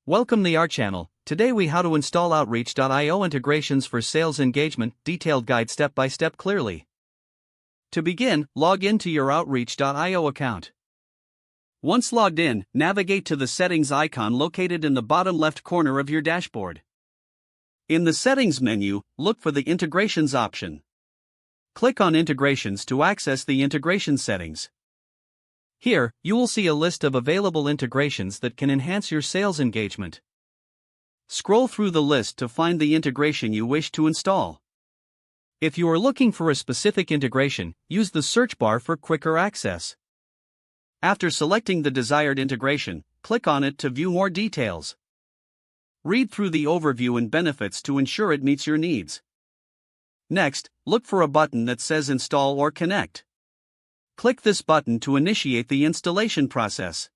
Welcome to our channel. Today we how to install Outreach.io integrations for sales engagement, detailed guide step by step clearly. To begin, log into your Outreach.io account. Once logged in, navigate to the settings icon located in the bottom left corner of your dashboard. In the settings menu, look for the integrations option. Click on integrations to access the integration settings. Here, you will see a list of available integrations that can enhance your sales engagement. Scroll through the list to find the integration you wish to install. If you are looking for a specific integration, use the search bar for quicker access. After selecting the desired integration, click on it to view more details. Read through the overview and benefits to ensure it meets your needs. Next, look for a button that says Install or Connect. Click this button to initiate the installation process.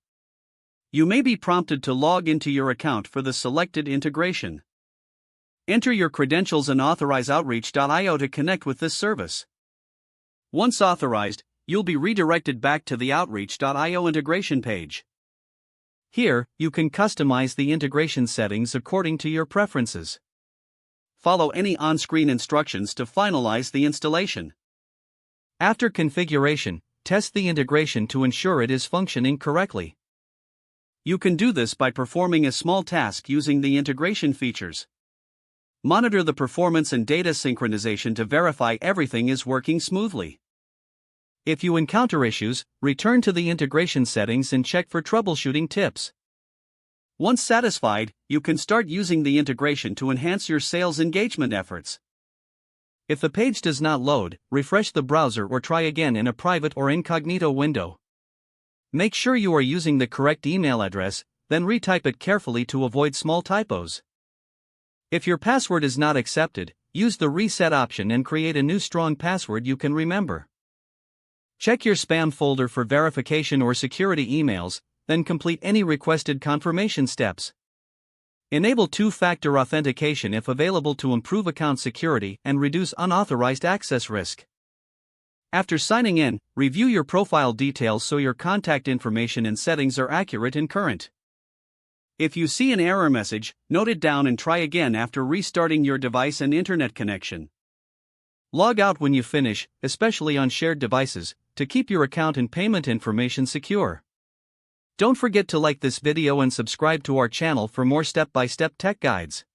You may be prompted to log into your account for the selected integration. Enter your credentials and authorize Outreach.io to connect with this service. Once authorized, you'll be redirected back to the Outreach.io integration page. Here, you can customize the integration settings according to your preferences. Follow any on-screen instructions to finalize the installation. After configuration, test the integration to ensure it is functioning correctly. You can do this by performing a small task using the integration features. Monitor the performance and data synchronization to verify everything is working smoothly. If you encounter issues, return to the integration settings and check for troubleshooting tips. Once satisfied, you can start using the integration to enhance your sales engagement efforts. If the page does not load, refresh the browser or try again in a private or incognito window. Make sure you are using the correct email address, then retype it carefully to avoid small typos. If your password is not accepted, use the reset option and create a new strong password you can remember. Check your spam folder for verification or security emails, then complete any requested confirmation steps. Enable two-factor authentication if available to improve account security and reduce unauthorized access risk. After signing in, review your profile details so your contact information and settings are accurate and current. If you see an error message, note it down and try again after restarting your device and internet connection. Log out when you finish, especially on shared devices, to keep your account and payment information secure. Don't forget to like this video and subscribe to our channel for more step-by-step tech guides.